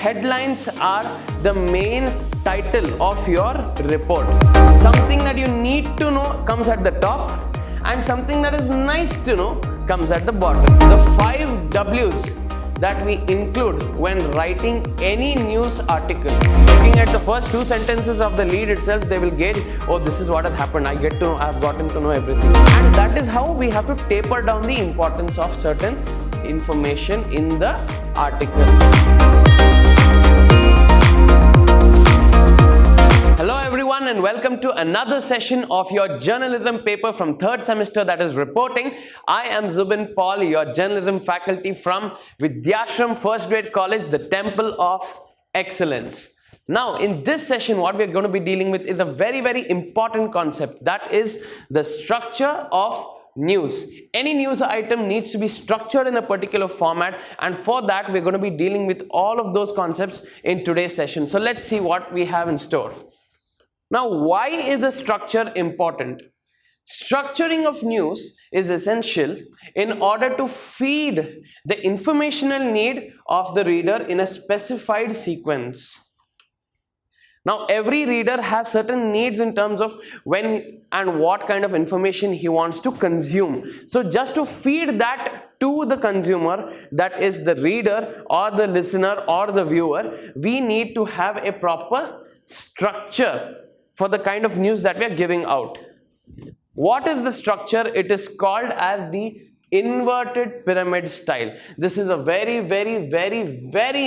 headlines are the main title of your report. Something that you need to know comes at the top, and something that is nice to know comes at the bottom. The 5 W's that we include when writing any news article. Looking at the first 2 sentences of the lead itself, they will gauge, oh, this is what has happened. I've gotten to know everything. And that is how we have to taper down the importance of certain information in the article. Hello everyone, and welcome to another session of your journalism paper from 3rd semester, that is reporting. I am Zubin Paul, your journalism faculty from Vidhyaashram First Grade College, the Temple of Excellence. Now in this session, what we are going to be dealing with is a very important concept, that is the structure of news. Any news item needs to be structured in a particular format, and for that we're going to be dealing with all of those concepts in today's session. So let's see what we have in store. Now, why is the structure important? Structuring of news is essential in order to feed the informational need of the reader in a specified sequence. Now, every reader has certain needs in terms of when and what kind of information he wants to consume. So, just to feed that to the consumer, that is the reader or the listener or the viewer, we need to have a proper structure for the kind of news that we are giving out. What is the structure? It is called as the inverted pyramid style. This is a very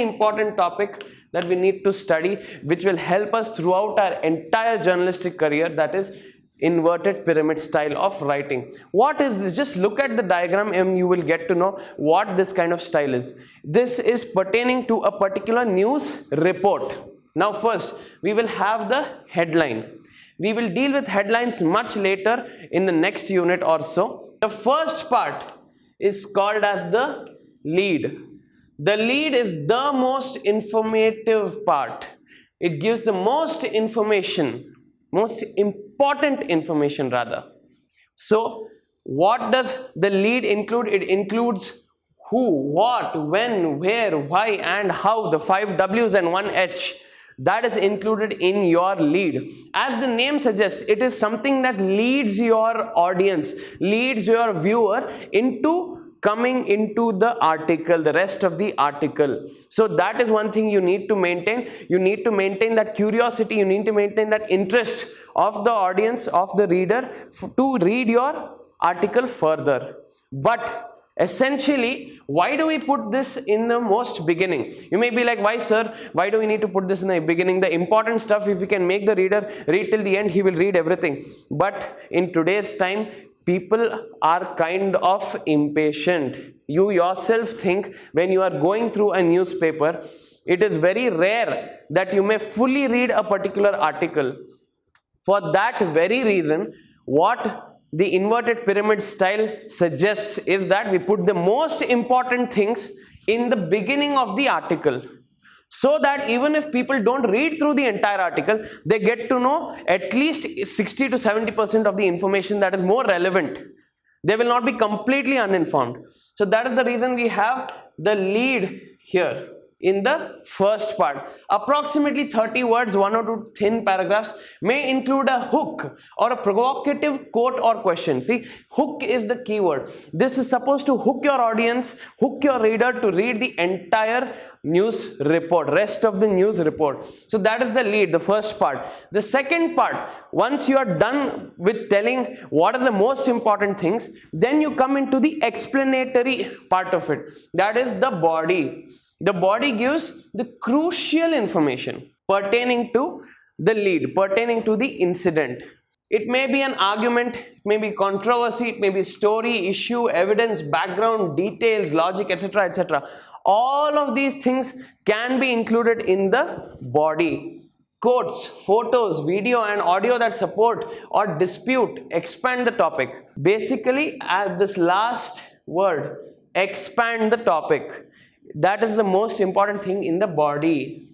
important topic that we need to study, which will help us throughout our entire journalistic career, that is inverted pyramid style of writing. What is this? Just look at the diagram and you will get to know what this kind of style is. This is pertaining to a particular news report. Now first, we will have the headline. We will deal with headlines much later in the next unit or so. The first part is called as the lead. The lead is the most informative part. It gives the most information, most important information rather. So, what does the lead include? It includes who, what, when, where, why and how, the 5 W's and 1 H. That is included in your lead. As the name suggests, it is something that leads your audience, leads your viewer into coming into the article, the rest of the article. So that is one thing you need to maintain. You need to maintain that curiosity, you need to maintain that interest of the audience, of the reader to read your article further. But essentially, why do we put this in the most beginning? You may be like, why sir, why do we need to put this in the beginning? The important stuff, if we can make the reader read till the end, he will read everything. But in today's time, people are kind of impatient. You yourself think when you are going through a newspaper, it is very rare that you may fully read a particular article. For that very reason, what the inverted pyramid style suggests is that we put the most important things in the beginning of the article, so that even if people don't read through the entire article, they get to know at least 60 to 70% of the information that is more relevant. They will not be completely uninformed. So that is the reason we have the lead here in the first part. Approximately 30 words, 1 or 2 thin paragraphs may include a hook or a provocative quote or question. See, hook is the keyword. This is supposed to hook your audience, hook your reader to read the entire news report, rest of the news report. So that is the lead, the first part. The second part, once you are done with telling what are the most important things, then you come into the explanatory part of it. That is the body. The body gives the crucial information pertaining to the lead, pertaining to the incident. It may be an argument, it may be controversy, it may be story, issue, evidence, background, details, logic, etc., etc. All of these things can be included in the body. Quotes, photos, video and audio that support or dispute, expand the topic. Basically, as this last word, expand the topic. That is the most important thing in the body.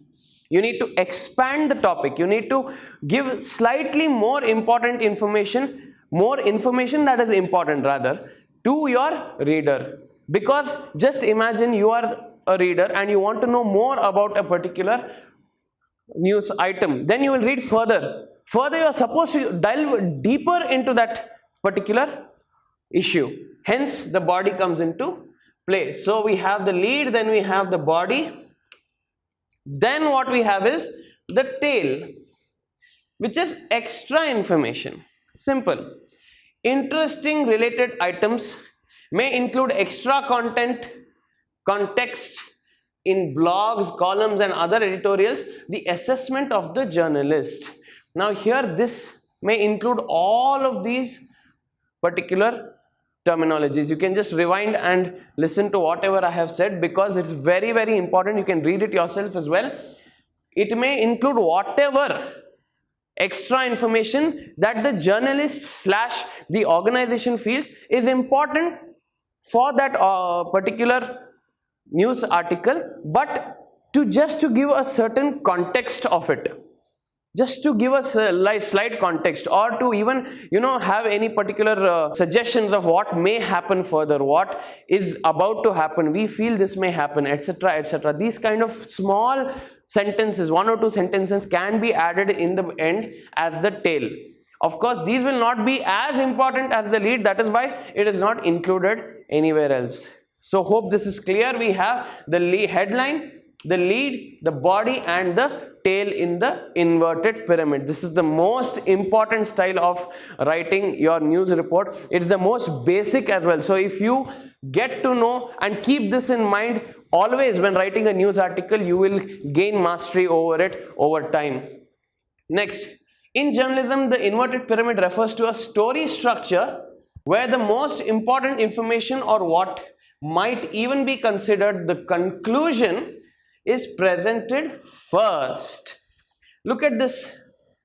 You need to expand the topic. You need to give slightly more important information, more information that is important rather, to your reader. Because just imagine you are a reader and you want to know more about a particular news item, then you will read further. Further, you are supposed to delve deeper into that particular issue. Hence, the body comes into play. So we have the lead, then we have the body, then what we have is the tail, which is extra information. Simple. Interesting related items may include extra context in blogs, columns and other editorials, the assessment of the journalist. Now here this may include all of these particular terminologies. You can just rewind and listen to whatever I have said because it's very, very important. You can read it yourself as well. It may include whatever extra information that the journalist / the organization feels is important for that particular news article, but just to give a certain context of it, just to give us a slight context, or to even have any particular suggestions of what may happen further, what is about to happen, we feel this may happen, etc., etc. These kind of small sentences, 1 or 2 sentences can be added in the end as the tail. Of course, these will not be as important as the lead, that is why it is not included anywhere else. So hope this is clear. We have the headline, the lead, the body and the tail in the inverted pyramid. This is the most important style of writing your news report. It's the most basic as well. So if you get to know and keep this in mind always when writing a news article, you will gain mastery over it over time. Next, in journalism, the inverted pyramid refers to a story structure where the most important information, or what might even be considered the conclusion, is presented first. Look at this.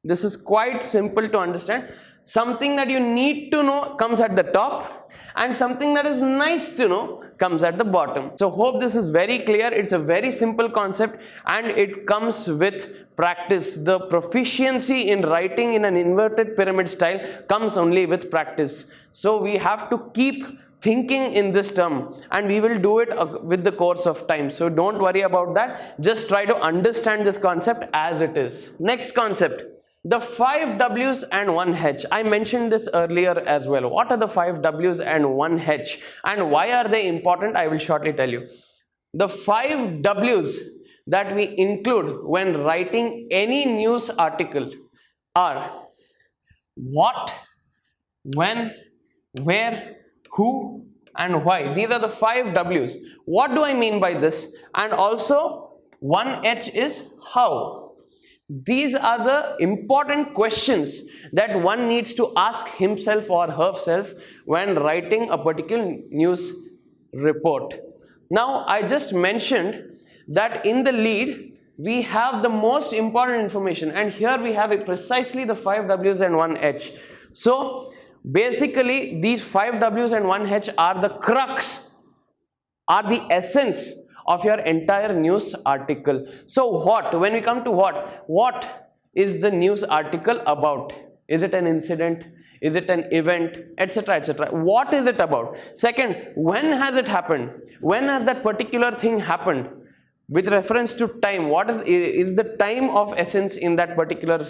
This is quite simple to understand. Something that you need to know comes at the top, and something that is nice to know comes at the bottom. So hope this is very clear. It's a very simple concept and it comes with practice. The proficiency in writing in an inverted pyramid style comes only with practice. So we have to keep thinking in this term, and we will do it with the course of time. So don't worry about that. Just try to understand this concept as it is. Next concept, the 5 W's and 1 H. I mentioned this earlier as well. What are the 5 W's and 1 H, and why are they important? I will shortly tell you. The 5 W's that we include when writing any news article are what, when, where, who and why. These are the 5 W's. What do I mean by this? And also 1 H is how. These are the important questions that one needs to ask himself or herself when writing a particular news report. Now, I just mentioned that in the lead we have the most important information, and here we have precisely the 5 W's and 1 H. So basically these 5 W's and 1 H are the crux, are the essence of your entire news article. So what, when we come to what is the news article about? Is it an incident? Is it an event? Etc., etc. What is it about? Second, when has it happened? When has that particular thing happened? With reference to time, what is the time of essence in that particular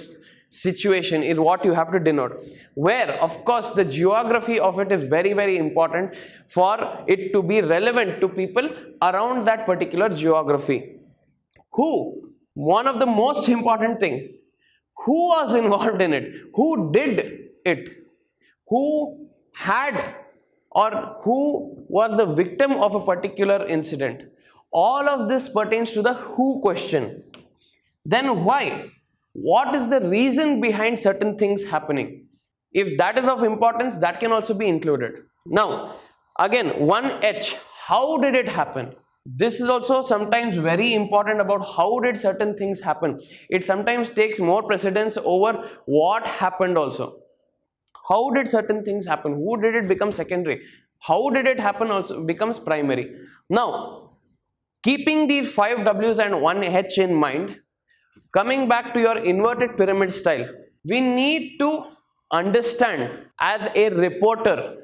situation is what you have to denote. Where, of course, the geography of it is very, very important for it to be relevant to people around that particular geography. Who, one of the most important thing, who was involved in it, who did it, who had or who was the victim of a particular incident. All of this pertains to the who question. Then why? What is the reason behind certain things happening? If that is of importance, that can also be included. Now, again, 1H, how did it happen? This is also sometimes very important about how did certain things happen. It sometimes takes more precedence over what happened also. How did certain things happen? Who did it become secondary? How did it happen also becomes primary. Now, keeping these 5 W's and 1 H in mind, coming back to your inverted pyramid style, we need to understand as a reporter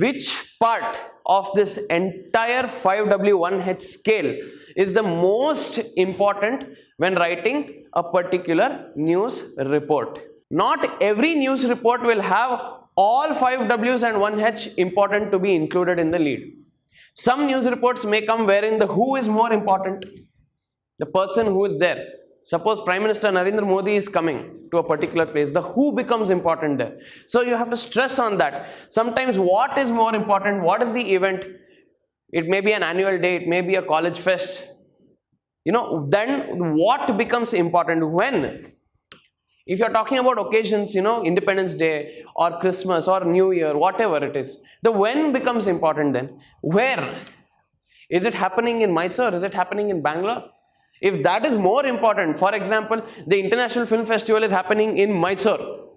which part of this entire 5W1H scale is the most important when writing a particular news report. Not every news report will have all 5 W's and 1 H important to be included in the lead. Some news reports may come wherein the who is more important, the person who is there. Suppose Prime Minister Narendra Modi is coming to a particular place, the who becomes important there. So you have to stress on that. Sometimes what is more important, what is the event? It may be an annual day, it may be a college fest. Then what becomes important when? If you're talking about occasions, Independence Day or Christmas or New Year, whatever it is, the when becomes important then. Where? Is it happening in Mysore? Is it happening in Bangalore? If that is more important, for example, the International Film Festival is happening in Mysore.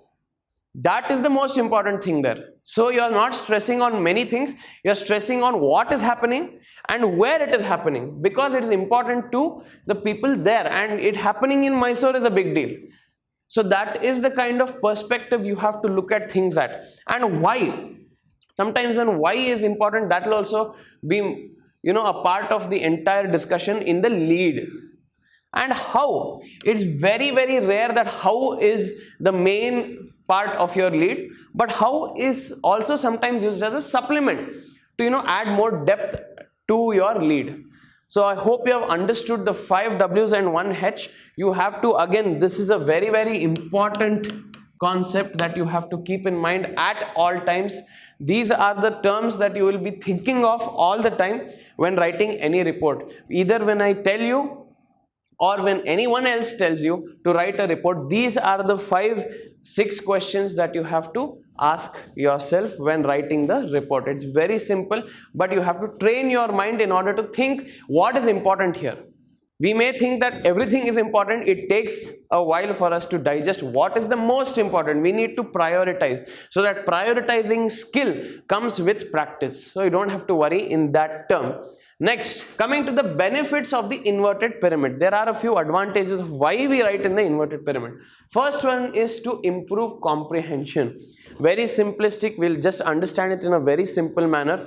That is the most important thing there. So you are not stressing on many things, you are stressing on what is happening and where it is happening, because it is important to the people there, and it happening in Mysore is a big deal. So that is the kind of perspective you have to look at things at. And why? Sometimes when why is important, that will also be a part of the entire discussion in the lead. And how? It's very, very rare that how is the main part of your lead, but how is also sometimes used as a supplement to add more depth to your lead. So I hope you have understood the 5 W's and 1 H. You have to, again, this is a very, very important concept that you have to keep in mind at all times. These are the terms that you will be thinking of all the time when writing any report. Either when I tell you or when anyone else tells you to write a report, these are the 5-6 questions that you have to ask yourself when writing the report. It's very simple, but you have to train your mind in order to think what is important here. We may think that everything is important. It takes a while for us to digest what is the most important. We need to prioritize. So that prioritizing skill comes with practice. So you don't have to worry in that term. Next, coming to the benefits of the inverted pyramid. There are a few advantages of why we write in the inverted pyramid. First one is to improve comprehension. Very simplistic. We'll just understand it in a very simple manner.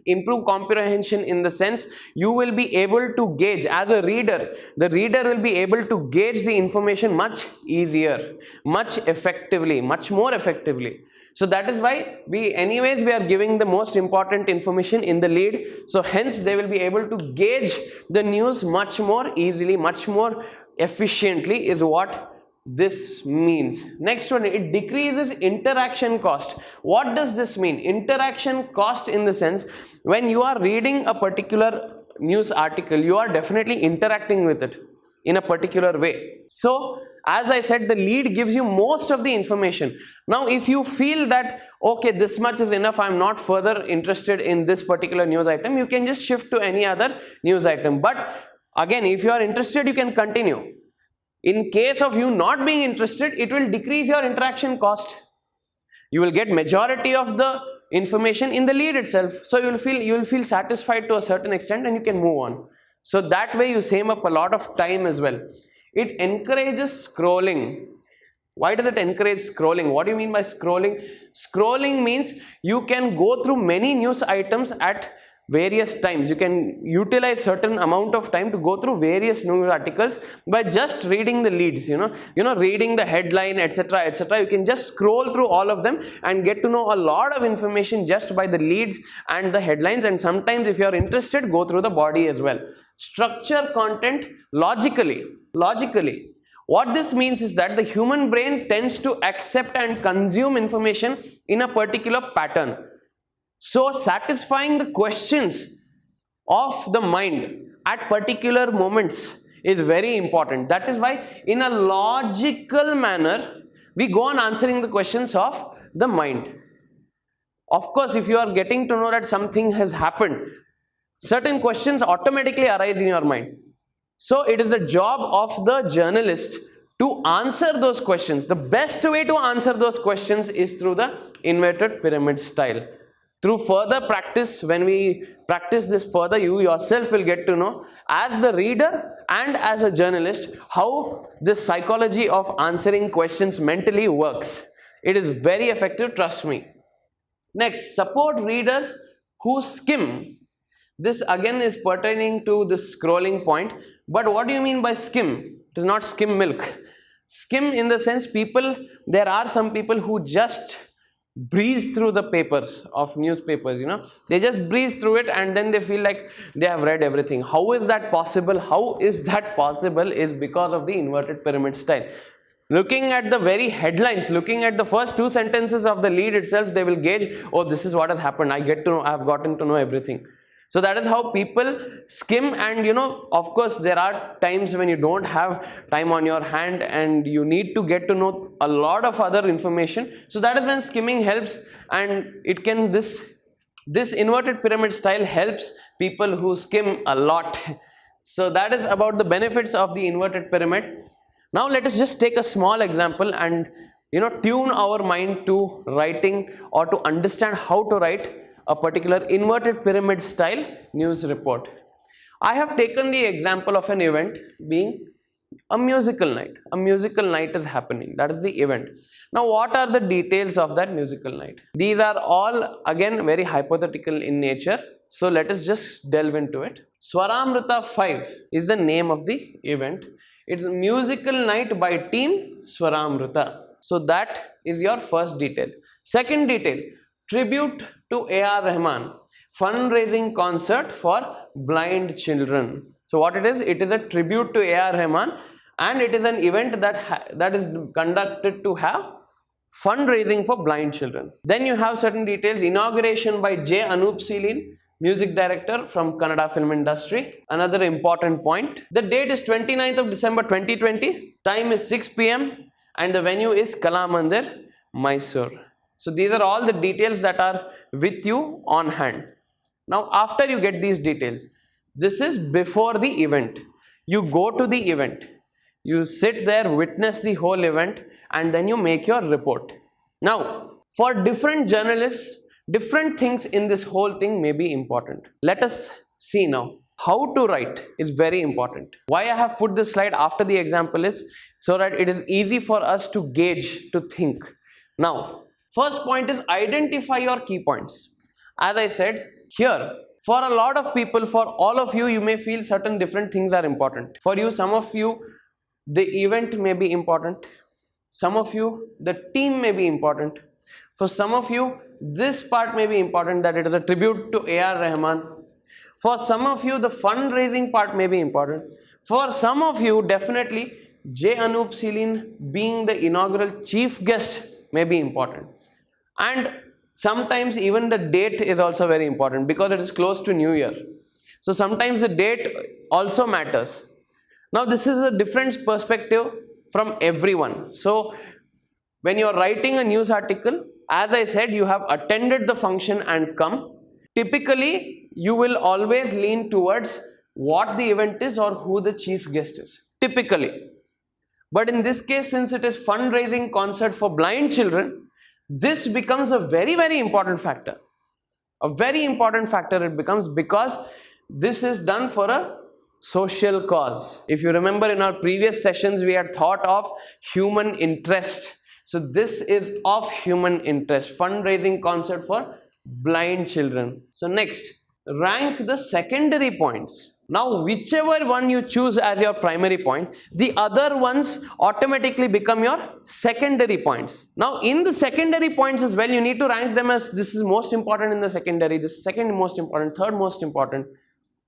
Improve comprehension in the sense you will be able to gauge as a reader. The reader will be able to gauge the information much easier, much effectively, much more effectively. So that is why we are giving the most important information in the lead. So hence they will be able to gauge the news much more easily, much more efficiently is what this means. Next one, it decreases interaction cost. What does this mean? Interaction cost in the sense when you are reading a particular news article, you are definitely interacting with it in a particular way. So as I said, the lead gives you most of the information. Now if you feel that okay, this much is enough, I'm not further interested in this particular news item, you can just shift to any other news item. But again, if you are interested, you can continue. In case of you not being interested, it will decrease your interaction cost. You will get majority of the information in the lead itself. So you will feel satisfied to a certain extent and you can move on. So that way you save up a lot of time as well. It encourages scrolling. Why does it encourage scrolling? What do you mean by scrolling? Scrolling means you can go through many news items at various times. You can utilize certain amount of time to go through various news articles by just reading the leads, reading the headline, etc., etc. You can just scroll through all of them and get to know a lot of information just by the leads and the headlines. And sometimes if you are interested, go through the body as well. Structure content logically. What this means is that the human brain tends to accept and consume information in a particular pattern. So satisfying the questions of the mind at particular moments is very important. That is why in a logical manner we go on answering the questions of the mind. Of course, if you are getting to know that something has happened, certain questions automatically arise in your mind. So it is the job of the journalist to answer those questions. The best way to answer those questions is through the inverted pyramid style. Through further practice, when we practice this further, you yourself will get to know as the reader and as a journalist how this psychology of answering questions mentally works. It is very effective, trust me. Next, support readers who skim. This again is pertaining to this scrolling point. But what do you mean by skim? It is not skim milk. Skim in the sense there are some people who just breeze through the papers of newspapers, they just breeze through it and then they feel like they have read everything. How is that possible? How is that possible is because of the inverted pyramid style. Looking at the very headlines, looking at the first two sentences of the lead itself, they will gauge, oh, this is what has happened. I have gotten to know everything. So that is how people skim, and of course there are times when you don't have time on your hand and you need to get to know a lot of other information. So that is when skimming helps, and it can this inverted pyramid style helps people who skim a lot. So that is about the benefits of the inverted pyramid. Now let us just take a small example and tune our mind to writing or to understand how to write a particular inverted pyramid style news report. I have taken the example of an event being a musical night. A musical night is happening. That is the event. Now what are the details of that musical night? These are all again very hypothetical in nature. So let us just delve into it. Swaramrita 5 is the name of the event. It's a musical night by team Swaramrita. So that is your first detail. Second detail, tribute to A.R. Rahman, fundraising concert for blind children. So what it is a tribute to A.R. Rahman, and it is an event that is conducted to have fundraising for blind children. Then you have certain details, inauguration by J. Anup Seelin, music director from Kannada film industry. Another important point, the date is 29th of December 2020, time is 6 p.m. and the venue is Kalamandir, Mysuru. So these are all the details that are with you on hand. Now after you get these details, this is before the event. You go to the event, you sit there, witness the whole event, and then you make your report. Now for different journalists, different things in this whole thing may be important. Let us see now. How to write is very important. Why I have put this slide after the example is so that it is easy for us to gauge, to think. Now, first point is identify your key points. As I said here, for a lot of people, for all of you, you may feel certain different things are important. For you, some of you, the event may be important. Some of you, the team may be important. For some of you, this part may be important, that it is a tribute to A.R. Rahman. For some of you, the fundraising part may be important. For some of you, definitely, J. Anup Seelin being the inaugural chief guest may be important. And sometimes even the date is also very important because it is close to New Year. So sometimes the date also matters. Now this is a different perspective from everyone. So when you are writing a news article, as I said, you have attended the function and come. Typically, you will always lean towards what the event is or who the chief guest is. Typically. But in this case, since it is fundraising concert for blind children, this becomes a very, very important factor. A very important factor it becomes because this is done for a social cause. If you remember in our previous sessions, we had thought of human interest. So this is of human interest, fundraising concert for blind children. So next, rank the secondary points. Now whichever one you choose as your primary point, the other ones automatically become your secondary points. Now in the secondary points as well, you need to rank them as this is most important in the secondary, this is second most important, third most important.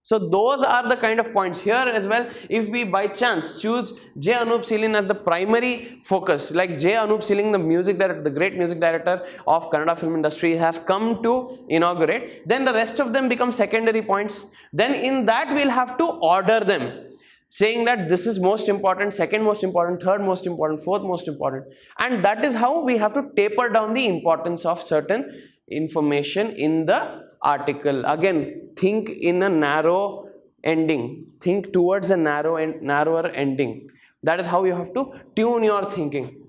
So those are the kind of points here as well. If we by chance choose J. Anup Seelin as the primary focus, like J. Anup Seelin, the music director, the great music director of Kannada film industry, has come to inaugurate, then the rest of them become secondary points. Then in that we'll have to order them, saying that this is most important, second most important, third most important, fourth most important. And that is how we have to taper down the importance of certain information in the article. Again, think in a narrow ending. Think towards a narrower ending. That is how you have to tune your thinking.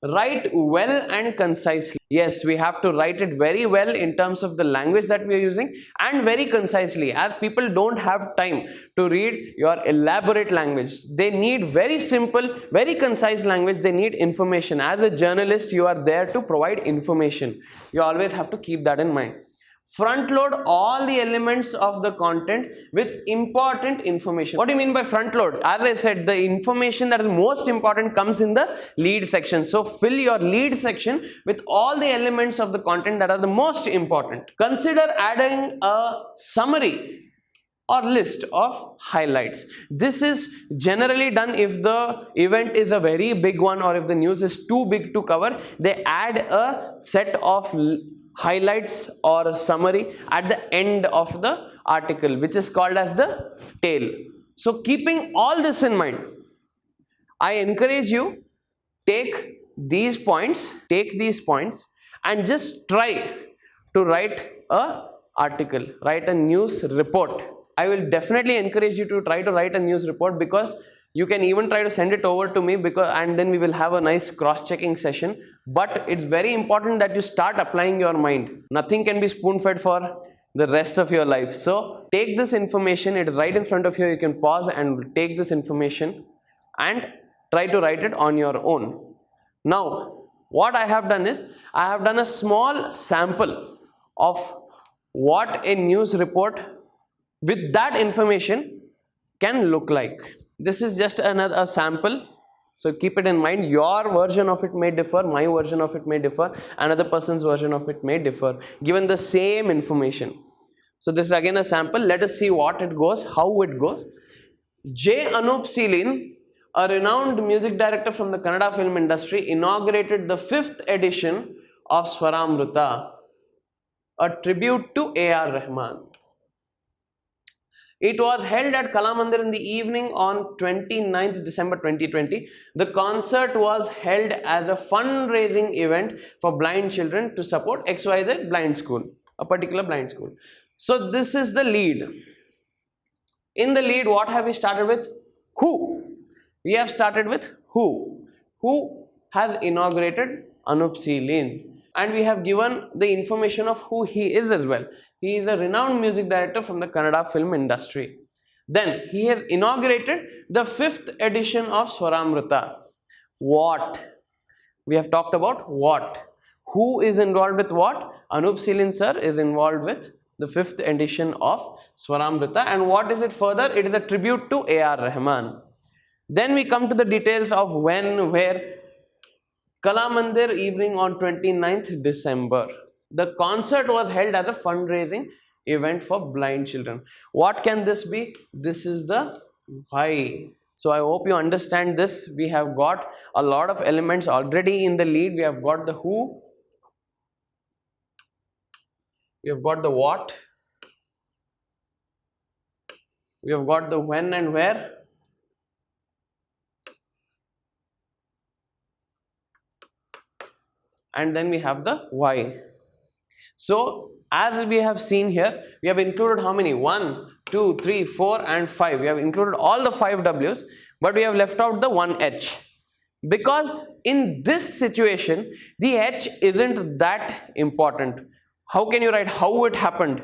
Write well and concisely. Yes, we have to write it very well in terms of the language that we are using, and very concisely, as people don't have time to read your elaborate language. They need very simple, very concise language. They need information. As a journalist, you are there to provide information. You always have to keep that in mind. Front load all the elements of the content with important information. What do you mean by front load? As I said, the information that is most important comes in the lead section. So fill your lead section with all the elements of the content that are the most important. Consider adding a summary or list of highlights. This is generally done if the event is a very big one, or if the news is too big to cover. They add a set of highlights or summary at the end of the article, which is called as the tail. So keeping all this in mind, I encourage you, take these points and just try to write a article, write a news report. I will definitely encourage you to try to write a news report, because you can even try to send it over to me, and then we will have a nice cross-checking session. But it's very important that you start applying your mind. Nothing can be spoon-fed for the rest of your life. So take this information, it is right in front of you. You can pause and take this information and try to write it on your own. Now, what I have done is, I have done a small sample of what a news report with that information can look like. This is just a sample, so keep it in mind. Your version of it may differ, my version of it may differ, another person's version of it may differ, given the same information. So this is again a sample. Let us see what it goes, how it goes. J. Anup Seelin, a renowned music director from the Kannada film industry, inaugurated the 5th edition of Swaramruta, a tribute to A.R. Rahman. It was held at Kalamandir in the evening on 29th December 2020. The concert was held as a fundraising event for blind children to support XYZ blind school, a particular blind school. So this is the lead. In the lead, what have we started with? Who? We have started with who. Who has inaugurated? Anup Seelin. And we have given the information of who he is as well. He is a renowned music director from the Kannada film industry. Then he has inaugurated the 5th edition of Swaramruta. What? We have talked about what. Who is involved with what? Anup Seelin sir is involved with the 5th edition of Swaramruta. And what is it further? It is a tribute to A.R. Rahman. Then we come to the details of when, where. Kalamandir evening on 29th December. The concert was held as a fundraising event for blind children. What can this be? This is the why. So I hope you understand this. We have got a lot of elements already in the lead. We have got the who. We have got the what. We have got the when and where. And then we have the why. So as we have seen here, we have included how many? 1, 2, 3, 4 and 5. We have included all the 5 W's, but we have left out the 1 H. Because in this situation, the H isn't that important. How can you write how it happened?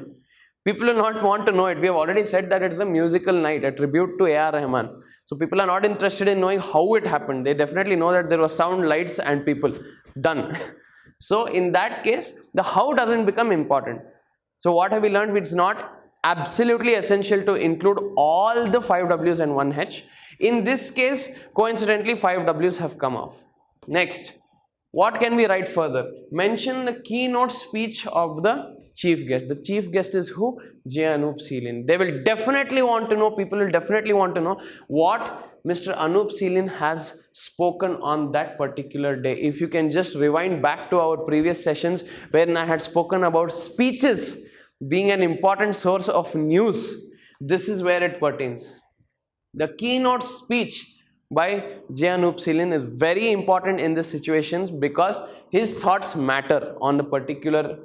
People will not want to know it. We have already said that it's a musical night, a tribute to A.R. Rahman. So people are not interested in knowing how it happened. They definitely know that there was sound, lights and people. Done. So in that case, the how doesn't become important. So what have we learned? It's not absolutely essential to include all the 5 W's and 1 H. In this case, coincidentally, 5 W's have come off. Next, what can we write further? Mention the keynote speech of the chief guest. The chief guest is who? J. Anup Seelin. They will definitely want to know, people will definitely want to know what Mr. Anup Seelin has spoken on that particular day. If you can just rewind back to our previous sessions when I had spoken about speeches being an important source of news, this is where it pertains. The keynote speech by J. Anup Seelin is very important in this situation because his thoughts matter on the particular,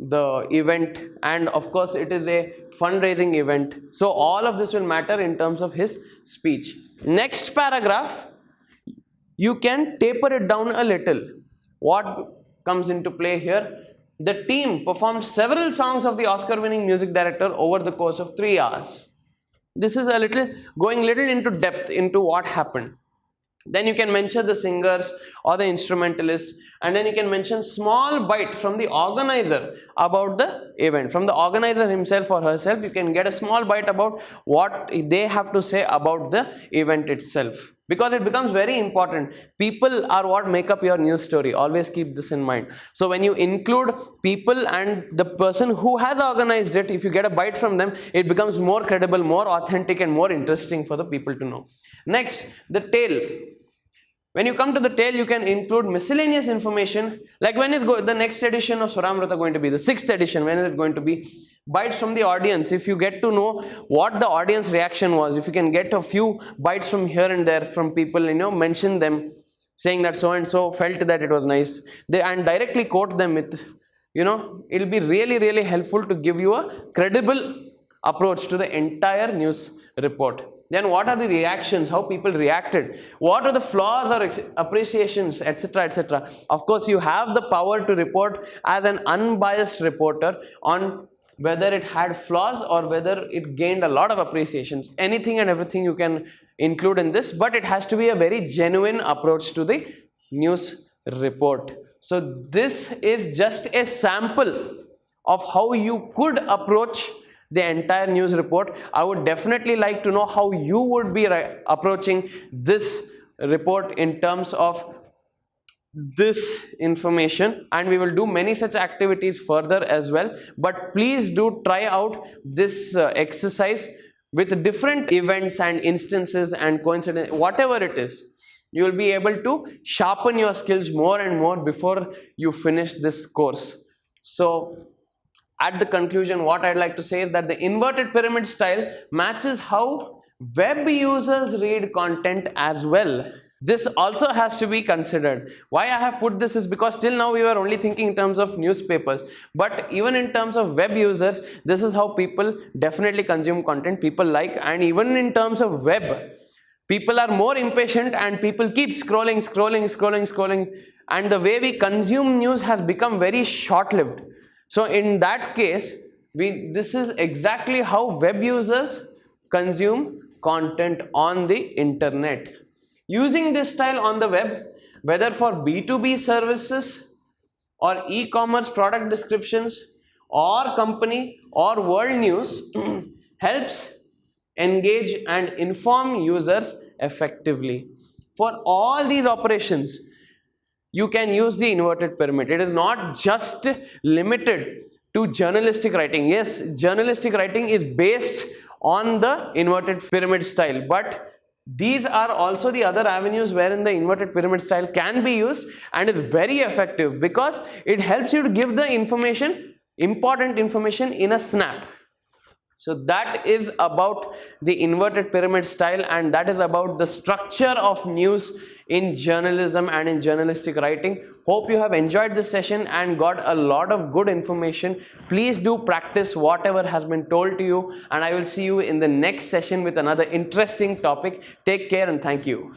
the event, and of course it is a fundraising event. So all of this will matter in terms of his speech. Next paragraph, you can taper it down a little. What comes into play here? The team performed several songs of the Oscar-winning music director over the course of 3 hours. This is a little going little into depth into what happened. Then you can mention the singers or the instrumentalists, and then you can mention small bite from the organizer about the event. From the organizer himself or herself, you can get a small bite about what they have to say about the event itself, because it becomes very important. People are what make up your news story. Always keep this in mind. So when you include people and the person who has organized it, if you get a bite from them, it becomes more credible, more authentic, and more interesting for the people to know. Next, the tail. When you come to the tail, you can include miscellaneous information, like when is the next edition of Swaramrita going to be, the 6th edition, when is it going to be? Bites from the audience. If you get to know what the audience reaction was, if you can get a few bites from here and there from people, mention them, saying that so and so felt that it was nice, and directly quote them with, it'll be really, really helpful to give you a credible approach to the entire news report. Then what are the reactions, how people reacted, what are the flaws or appreciations, etc., etc. Of course, you have the power to report as an unbiased reporter on whether it had flaws or whether it gained a lot of appreciations. Anything and everything you can include in this, but it has to be a very genuine approach to the news report. So this is just a sample of how you could approach the entire news report. I would definitely like to know how you would be approaching this report in terms of this information, and we will do many such activities further as well. But please do try out this exercise with different events and instances and coincidences, whatever it is. You will be able to sharpen your skills more and more before you finish this course. So at the conclusion, what I'd like to say is that the inverted pyramid style matches how web users read content as well. This also has to be considered. Why I have put this is because till now we were only thinking in terms of newspapers, but even in terms of web users, this is how people definitely consume content, people like, and even in terms of web, people are more impatient and people keep scrolling, and the way we consume news has become very short-lived. So in that case, this is exactly how web users consume content on the internet. Using this style on the web, whether for B2B services or e-commerce product descriptions or company or world news helps engage and inform users effectively. For all these operations, you can use the inverted pyramid. It is not just limited to journalistic writing. Yes, journalistic writing is based on the inverted pyramid style, but these are also the other avenues wherein the inverted pyramid style can be used and is very effective because it helps you to give the information, important information, in a snap. So that is about the inverted pyramid style, and that is about the structure of news in journalism and in journalistic writing. Hope you have enjoyed this session and got a lot of good information. Please do practice whatever has been told to you, and I will see you in the next session with another interesting topic. Take care and thank you.